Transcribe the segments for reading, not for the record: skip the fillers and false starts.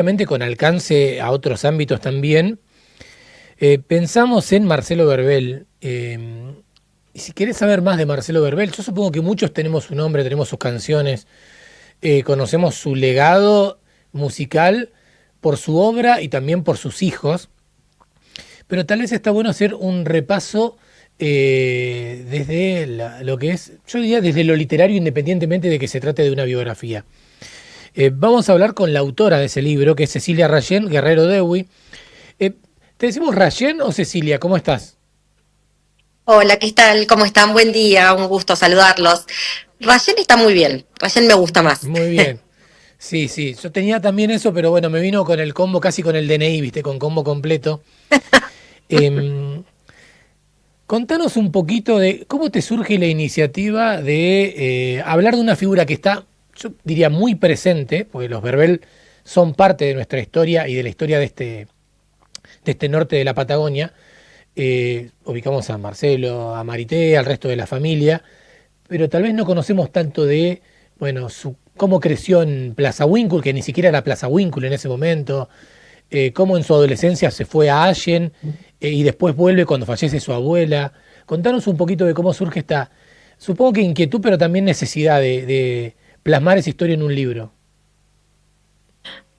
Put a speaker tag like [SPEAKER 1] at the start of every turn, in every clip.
[SPEAKER 1] Obviamente con alcance a otros ámbitos también. Pensamos en Marcelo Verbel. Y si querés saber más de Marcelo Verbel, yo supongo que muchos tenemos su nombre, tenemos sus canciones, conocemos su legado musical por su obra y también por sus hijos, pero tal vez está bueno hacer un repaso desde lo que es, yo diría desde lo literario, independientemente de que se trate de una biografía. Vamos a hablar con la autora de ese libro, que es Cecilia Rayén Guerrero Dewi. Eh, ¿Te decimos Rayén o Cecilia? ¿Cómo estás?
[SPEAKER 2] Hola, ¿qué tal? ¿Cómo están? Buen día, un gusto saludarlos. Rayen está muy bien, Rayen me gusta más.
[SPEAKER 1] Muy bien. Sí, sí, yo tenía también eso, pero bueno, me vino con el combo, casi con el DNI, viste, con combo completo. Em, Contanos un poquito de cómo te surge la iniciativa de hablar de una figura que está, yo diría, muy presente, porque los Verbel son parte de nuestra historia y de la historia de este norte de la Patagonia. Ubicamos a Marcelo, a Marité, al resto de la familia, pero tal vez no conocemos tanto de, bueno, cómo creció en Plaza Winkle, que ni siquiera era Plaza Winkle en ese momento, cómo en su adolescencia se fue a Allen y después vuelve cuando fallece su abuela. Contanos un poquito de cómo surge esta, supongo que inquietud, pero también necesidad de plasmar esa historia en un libro.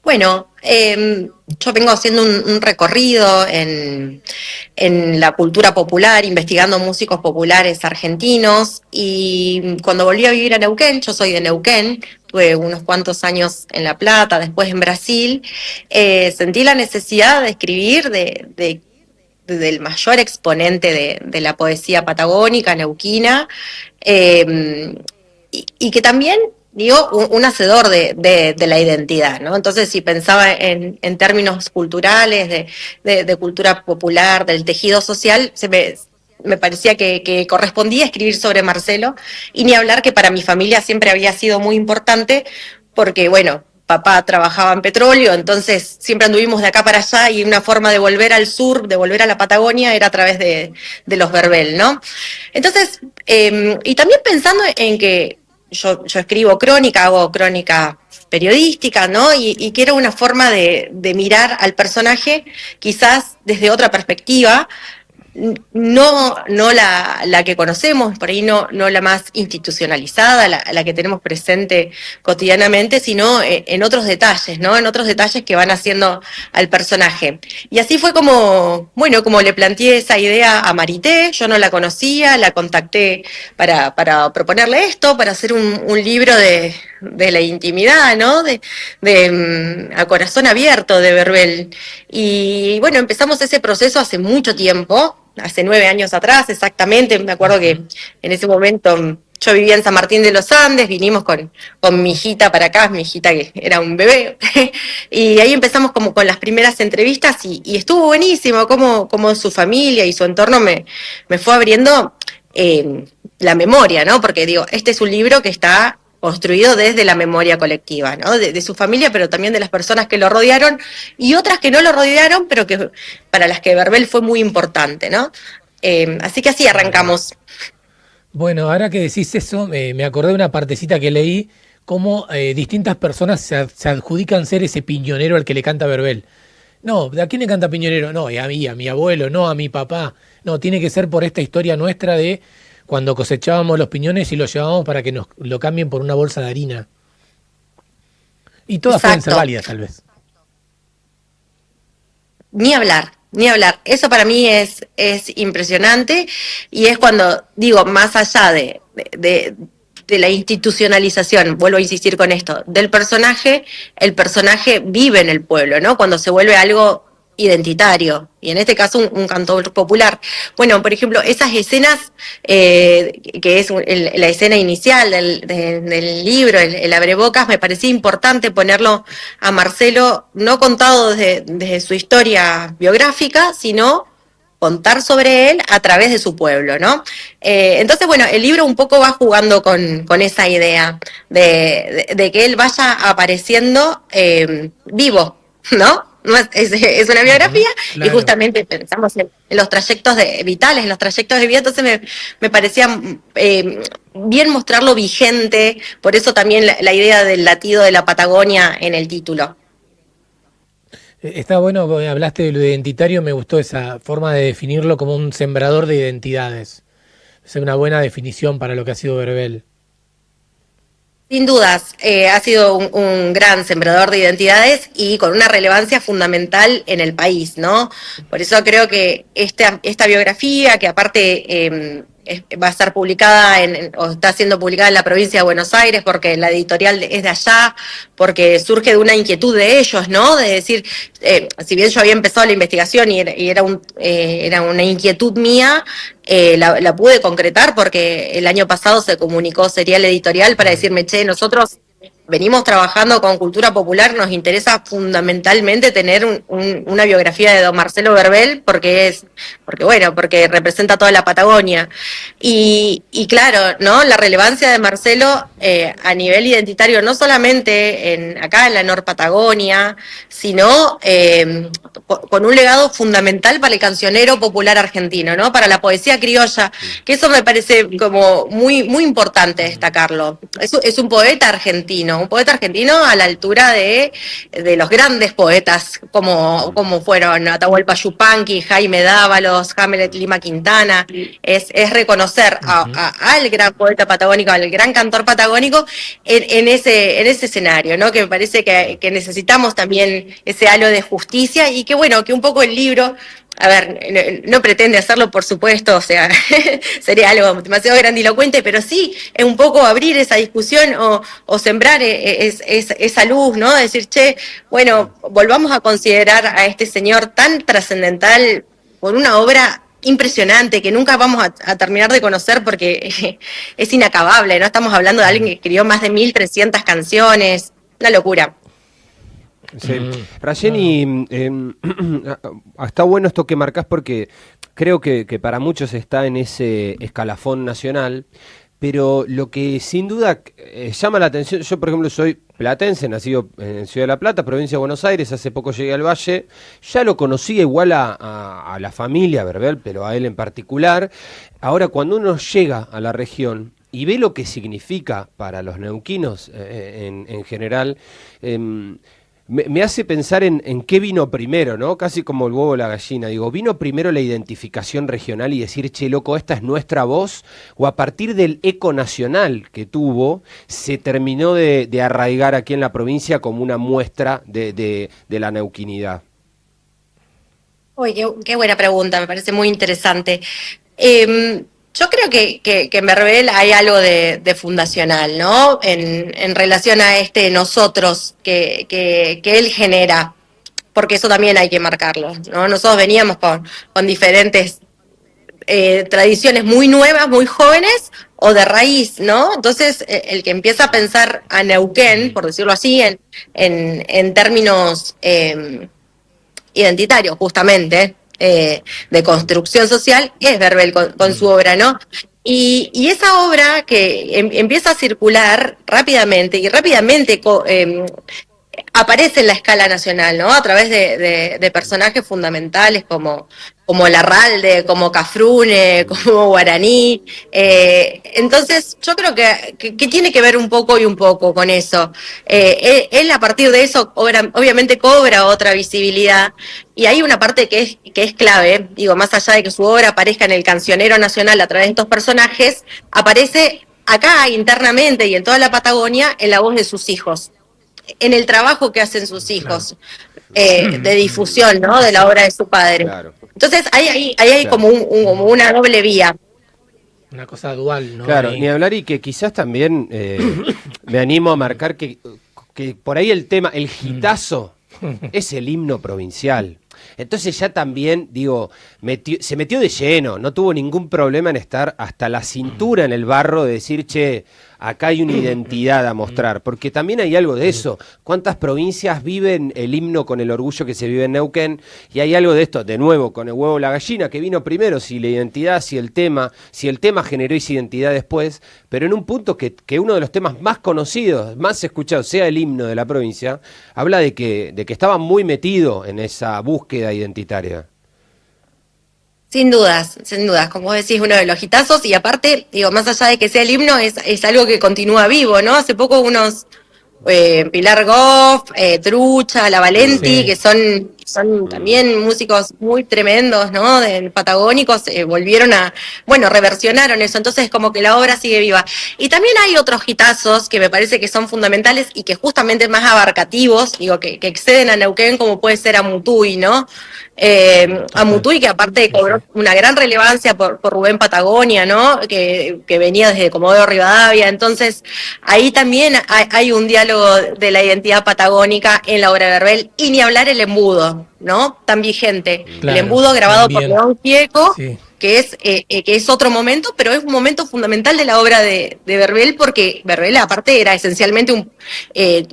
[SPEAKER 2] Bueno, yo vengo haciendo un recorrido en la cultura popular, investigando músicos populares argentinos, y cuando volví a vivir a Neuquén, yo soy de Neuquén, tuve unos cuantos años en La Plata, después en Brasil, sentí la necesidad de escribir del mayor exponente de la poesía patagónica, neuquina, y que también digo, un hacedor de la identidad, ¿no? Entonces, si pensaba en términos culturales, de cultura popular, del tejido social, me parecía que correspondía escribir sobre Marcelo, y ni hablar que para mi familia siempre había sido muy importante, porque, bueno, papá trabajaba en petróleo, entonces siempre anduvimos de acá para allá, y una forma de volver al sur, de volver a la Patagonia, era a través de los Verbel, ¿no? Entonces, y también pensando en que yo escribo crónica, hago crónica periodística, ¿no? Y que era una forma de mirar al personaje quizás desde otra perspectiva, no la que conocemos, por ahí no la más institucionalizada, la que tenemos presente cotidianamente, sino en otros detalles, ¿no? En otros detalles que van haciendo al personaje. Y así fue como, bueno, como le planteé esa idea a Marité, yo no la conocía, la contacté para proponerle esto, para hacer un libro de la intimidad, ¿no? A corazón abierto de Verbel. Y bueno, empezamos ese proceso hace mucho tiempo, hace 9 años atrás exactamente. Me acuerdo que
[SPEAKER 1] Ujú.
[SPEAKER 2] en ese momento yo vivía en San Martín de los Andes, vinimos con mi hijita para acá, mi hijita que era un bebé, y ahí empezamos como con las primeras entrevistas, y estuvo buenísimo como su familia y su entorno me fue abriendo la memoria, ¿no? Porque digo, este es un libro que está construido desde la memoria colectiva, ¿no? De su familia, pero también de las personas que lo rodearon, y otras que no lo rodearon, pero que para las que Verbel fue muy importante, ¿no? Así que así
[SPEAKER 1] Claro.
[SPEAKER 2] arrancamos.
[SPEAKER 1] Bueno, ahora que decís eso, me acordé de una partecita que leí, cómo distintas personas se adjudican ser ese piñonero al que le canta Verbel. No, ¿a quién le canta piñonero? No, y a mi abuelo, no, a mi papá. No, tiene que ser por esta historia nuestra de cuando cosechábamos los piñones y los llevábamos para que nos lo cambien por una bolsa de harina. Y todas pueden ser
[SPEAKER 2] Exacto.
[SPEAKER 1] válidas, tal vez.
[SPEAKER 2] Ni hablar, ni hablar. Eso para mí es impresionante, y es cuando digo, más allá de la institucionalización, vuelvo a insistir con esto, del personaje, el personaje vive en el pueblo, ¿no? Cuando se vuelve algo identitario, y en este caso un cantor popular. Bueno, por ejemplo, esas escenas, que es la escena inicial del libro, el abrebocas, me parecía importante ponerlo a Marcelo, no contado desde su historia biográfica, sino contar sobre él a través de su pueblo, ¿no? Entonces, bueno, el libro un poco va jugando con esa idea de que él vaya apareciendo vivo, ¿no? Es una
[SPEAKER 1] Ujú,
[SPEAKER 2] biografía, y
[SPEAKER 1] claro.
[SPEAKER 2] justamente pensamos en los trayectos vitales, en los trayectos de vida, entonces me parecía bien mostrarlo vigente, por eso también la idea del latido de la Patagonia en el título.
[SPEAKER 1] Está bueno, porque hablaste de lo identitario, me gustó esa forma de definirlo como un sembrador de identidades. Es una buena definición para lo que ha sido Verbel.
[SPEAKER 2] Sin dudas, ha sido un gran sembrador de identidades y con una relevancia fundamental en el país, ¿no? Por eso creo que esta biografía, que aparte va a estar publicada o está siendo publicada en la provincia de Buenos Aires, porque la editorial es de allá, porque surge de una inquietud de ellos, ¿no? De decir, si bien yo había empezado la investigación y era una inquietud mía, la pude concretar porque el año pasado se comunicó Serial Editorial para decirme, che, nosotros venimos trabajando con cultura popular, nos interesa fundamentalmente tener una biografía de don Marcelo Verbel porque representa toda la Patagonia. Y claro, ¿no? La relevancia de Marcelo a nivel identitario, no solamente acá en la Nor Patagonia, sino con un legado fundamental para el cancionero popular argentino, ¿no? Para la poesía criolla, que eso me parece como muy, muy importante destacarlo. Es un poeta argentino a la altura de los grandes poetas como fueron Atahualpa Yupanqui, Jaime Dávalos, Hamlet Lima Quintana. Es reconocer al gran poeta patagónico, al gran cantor patagónico en ese escenario, ¿no? Que me parece que necesitamos también ese halo de justicia y que bueno, que un poco el libro, a ver, no pretende hacerlo, por supuesto, o sea, sería algo demasiado grandilocuente, pero sí es un poco abrir esa discusión o sembrar esa luz, ¿no? Decir, che, bueno, volvamos a considerar a este señor tan trascendental por una obra impresionante que nunca vamos a terminar de conocer porque es inacabable, ¿no? Estamos hablando de alguien que escribió más de 1.300 canciones, una locura.
[SPEAKER 3] Sí. Rayeni, está bueno esto que marcás porque creo que para muchos está en ese escalafón nacional, pero lo que sin duda llama la atención, yo por ejemplo soy platense, nacido en Ciudad de la Plata, provincia de Buenos Aires, hace poco llegué al Valle, ya lo conocía igual a la familia Verbel, pero a él en particular. Ahora cuando uno llega a la región y ve lo que significa para los neuquinos en general, me hace pensar en qué vino primero, ¿no? Casi como el huevo o la gallina. Digo, ¿vino primero la identificación regional y decir, che, loco, esta es nuestra voz? ¿O a partir del eco nacional que tuvo, se terminó de arraigar aquí en la provincia como una muestra de la neuquinidad?
[SPEAKER 2] Uy, qué buena pregunta, me parece muy interesante. Yo creo que en Verbel hay algo de fundacional, ¿no? En relación a nosotros que él genera, porque eso también hay que marcarlo, ¿no? Nosotros veníamos con diferentes tradiciones muy nuevas, muy jóvenes, o de raíz, ¿no? Entonces, el que empieza a pensar a Neuquén, por decirlo así, en términos identitarios, justamente, de construcción social, es Verbel con su obra, ¿no? Y esa obra que empieza a circular rápidamente y rápidamente aparece en la escala nacional, ¿no? A través de personajes fundamentales como Larralde, como Cafrune, como Guaraní. Entonces, yo creo que tiene que ver un poco y un poco con eso. Él a partir de eso obviamente cobra otra visibilidad y hay una parte que es clave, digo, más allá de que su obra aparezca en el cancionero nacional a través de estos personajes, aparece acá internamente y en toda la Patagonia en la voz de sus hijos, en el trabajo que hacen sus hijos, de difusión, ¿no? De la obra de su padre. Claro. Entonces ahí hay claro, como una doble vía.
[SPEAKER 1] Una cosa dual, ¿no?
[SPEAKER 3] Claro, ni hablar y que quizás también me animo a marcar que por ahí el tema, el hitazo, es el himno provincial. Entonces ya también, digo, se metió de lleno, no tuvo ningún problema en estar hasta la cintura en el barro de decir, che, acá hay una identidad a mostrar, porque también hay algo de eso. ¿Cuántas provincias viven el himno con el orgullo que se vive en Neuquén? Y hay algo de esto, de nuevo, con el huevo o la gallina, que vino primero, si la identidad, si el tema generó esa identidad después, pero en un punto que uno de los temas más conocidos, más escuchados, sea el himno de la provincia, habla de que estaba muy metido en esa búsqueda identitaria.
[SPEAKER 2] Sin dudas, como vos decís, uno de los hitazos, y aparte, digo, más allá de que sea el himno, es algo que continúa vivo, ¿no? Hace poco unos Pilar Goff, Trucha, La Valenti,
[SPEAKER 1] Sí.
[SPEAKER 2] que son también músicos muy tremendos, ¿no? Patagónicos, volvieron bueno, reversionaron eso, entonces como que la obra sigue viva. Y también hay otros hitazos que me parece que son fundamentales y que justamente más abarcativos, digo, que exceden a Neuquén, como puede ser Amutuy, ¿no?
[SPEAKER 1] Total.
[SPEAKER 2] Amutuy, que aparte
[SPEAKER 1] Sí,
[SPEAKER 2] cobró
[SPEAKER 1] sí.
[SPEAKER 2] una gran relevancia por Rubén Patagonia, ¿no? Que venía desde Comodoro Rivadavia, entonces ahí también hay un diálogo de la identidad patagónica en la obra de Verbel, y ni hablar el embudo, ¿no? Tan vigente. El
[SPEAKER 1] Claro,
[SPEAKER 2] embudo grabado por
[SPEAKER 1] también.
[SPEAKER 2] León Gieco,
[SPEAKER 1] Sí.
[SPEAKER 2] que es otro momento, pero es un momento fundamental de la obra de Verbel, porque Verbel aparte era esencialmente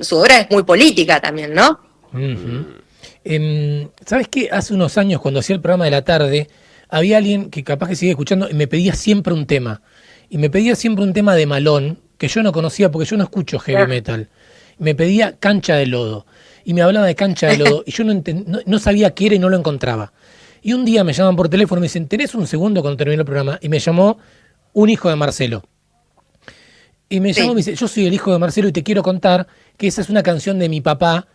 [SPEAKER 2] su obra es muy política también, ¿no?
[SPEAKER 1] Ujú. ¿Sabes qué? Hace unos años, cuando hacía el programa de la tarde, había alguien que capaz que sigue escuchando y me pedía siempre un tema. Y me pedía siempre un tema de Malón, que yo no conocía porque yo no escucho heavy metal. Me pedía Cancha de Lodo. Y me hablaba de Cancha de Lodo. Y yo no sabía qué era y no lo encontraba. Y un día me llaman por teléfono y me dicen, ¿tenés un segundo cuando termine el programa? Y me llamó un hijo de Marcelo. Y me llamó y me
[SPEAKER 2] Sí.
[SPEAKER 1] dice, yo soy el hijo de Marcelo y te quiero contar que esa es una canción de mi papá.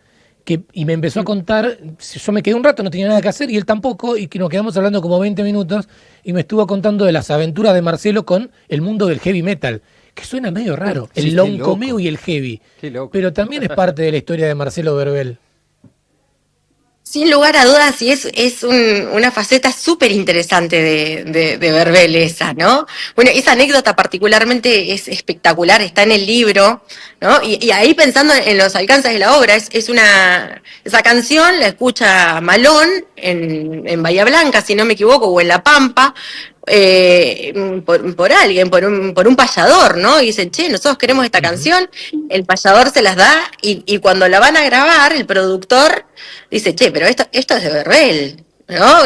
[SPEAKER 1] Y me empezó a contar, yo me quedé un rato, no tenía nada que hacer, y él tampoco, y que nos quedamos hablando como 20 minutos, y me estuvo contando de las aventuras de Marcelo con el mundo del heavy metal, que suena medio raro,
[SPEAKER 3] Sí,
[SPEAKER 1] el
[SPEAKER 3] qué
[SPEAKER 1] loncomeo
[SPEAKER 3] loco.
[SPEAKER 1] y el heavy,
[SPEAKER 3] Qué loco.
[SPEAKER 1] pero también es parte de la historia de Marcelo Verbel.
[SPEAKER 2] Sin lugar a dudas, y es una faceta súper interesante de Verbel esa, ¿no? Bueno, esa anécdota particularmente es espectacular, está en el libro, ¿no? Y ahí pensando en los alcances de la obra, esa canción la escucha Malón en Bahía Blanca, si no me equivoco, o en La Pampa, por alguien, por un payador, ¿no? Y dicen, che, nosotros queremos esta
[SPEAKER 1] Ujú.
[SPEAKER 2] canción, el payador se las da, y cuando la van a grabar, el productor dice, che, pero esto es de Verbel, ¿no?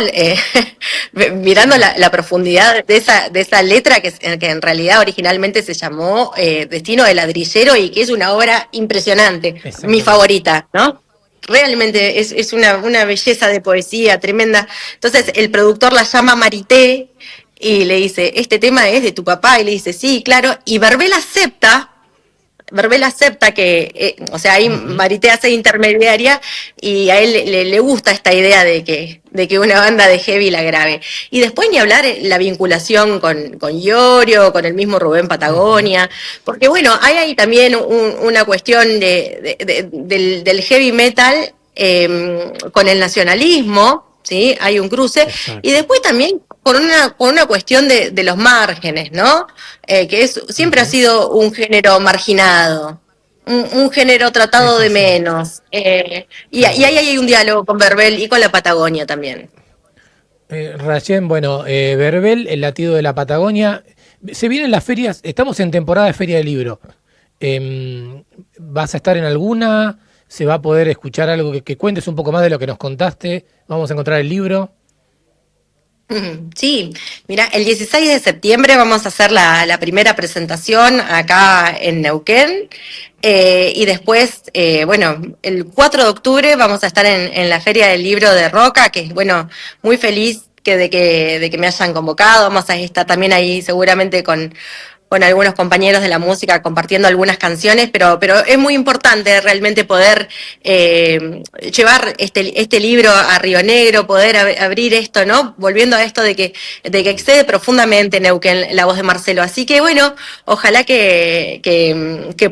[SPEAKER 2] Mirando la profundidad de esa letra que en realidad originalmente se llamó Destino de Ladrillero, y que es una obra impresionante, mi
[SPEAKER 1] Exactamente.
[SPEAKER 2] favorita, ¿no? Realmente es una belleza de poesía tremenda. Entonces el productor la llama Marité y le dice, este tema es de tu papá, y le dice, sí, claro, y Verbel acepta que, o sea, ahí
[SPEAKER 1] Ujú.
[SPEAKER 2] Marité hace intermediaria, y a él le gusta esta idea de que una banda de heavy la grabe. Y después ni hablar la vinculación con Iorio, con el mismo Rubén
[SPEAKER 1] Ujú.
[SPEAKER 2] Patagonia, porque bueno, hay ahí también una cuestión del heavy metal con el nacionalismo, ¿sí? Hay un cruce, y
[SPEAKER 1] Exacto.
[SPEAKER 2] después también por una cuestión de los márgenes, ¿no? Siempre ha
[SPEAKER 1] Ujú.
[SPEAKER 2] sido un género marginado, un género
[SPEAKER 1] Sí,
[SPEAKER 2] tratado
[SPEAKER 1] sí,
[SPEAKER 2] de
[SPEAKER 1] sí.
[SPEAKER 2] menos. Y
[SPEAKER 1] Tal
[SPEAKER 2] ahí
[SPEAKER 1] cual.
[SPEAKER 2] hay un diálogo con Verbel y con la Patagonia también.
[SPEAKER 1] Rayén, bueno, Verbel, el latido de la Patagonia. Se vienen las ferias, estamos en temporada de Feria del Libro. ¿Vas a estar en alguna? ¿Se va a poder escuchar algo que cuentes un poco más de lo que nos contaste? ¿Vamos a encontrar el libro?
[SPEAKER 2] Sí, mira, el 16 de septiembre vamos a hacer la primera presentación acá en Neuquén, y después, bueno, el 4 de octubre vamos a estar en la Feria del Libro de Roca, que es, bueno, muy feliz de que me hayan convocado. Vamos a estar también ahí seguramente con algunos compañeros de la música compartiendo algunas canciones, pero es muy importante realmente poder llevar este libro a Río Negro, poder abrir esto, ¿no? Volviendo a esto de que excede profundamente Neuquén, la voz de Marcelo. Así que bueno, ojalá que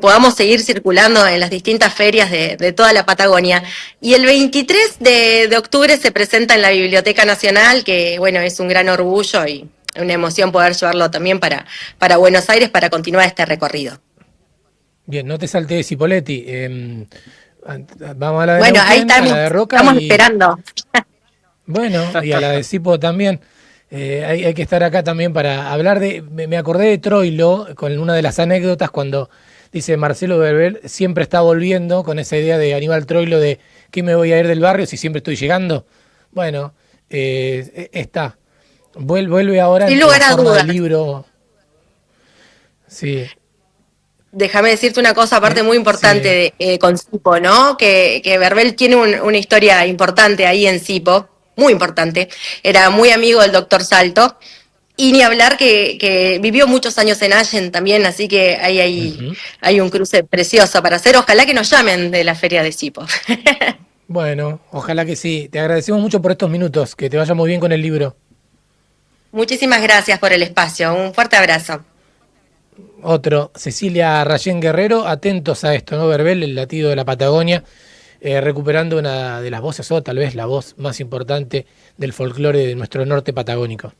[SPEAKER 2] podamos seguir circulando en las distintas ferias de toda la Patagonia. Y el 23 de octubre se presenta en la Biblioteca Nacional, que bueno, es un gran orgullo y una emoción poder llevarlo también para Buenos Aires para continuar este recorrido.
[SPEAKER 1] Bien, no te saltes Cipoletti. Vamos a la de
[SPEAKER 2] Bueno, ahí
[SPEAKER 1] Neuquén, a la de Roca
[SPEAKER 2] estamos
[SPEAKER 1] y
[SPEAKER 2] esperando.
[SPEAKER 1] bueno, y a la de Cipo también. Hay que estar acá también para hablar de. Me acordé de Troilo con una de las anécdotas cuando dice Marcelo Verbel siempre está volviendo con esa idea de Aníbal Troilo de que me voy a ir del barrio si siempre estoy llegando. Bueno, está. Vuelve ahora
[SPEAKER 2] Sin
[SPEAKER 1] en
[SPEAKER 2] lugar a
[SPEAKER 1] forma de
[SPEAKER 2] dudas.
[SPEAKER 1] libro. Sí,
[SPEAKER 2] Déjame decirte una cosa aparte muy
[SPEAKER 1] sí.
[SPEAKER 2] importante con Sipo, ¿no? Que Verbel tiene una historia importante ahí en Sipo, muy importante. Era muy amigo del doctor Salto, Y ni hablar que vivió muchos años en Allen también, así que hay un cruce precioso para hacer. Ojalá que nos llamen de la Feria de Sipo.
[SPEAKER 1] Bueno, ojalá que sí. Te agradecemos mucho por estos minutos. Que te vaya muy bien con el libro.
[SPEAKER 2] Muchísimas gracias por el espacio. Un fuerte abrazo.
[SPEAKER 1] Otro, Cecilia Rayén Guerrero, atentos a esto, ¿no? Verbel, el latido de la Patagonia, recuperando una de las voces, o tal vez la voz más importante del folclore de nuestro norte patagónico.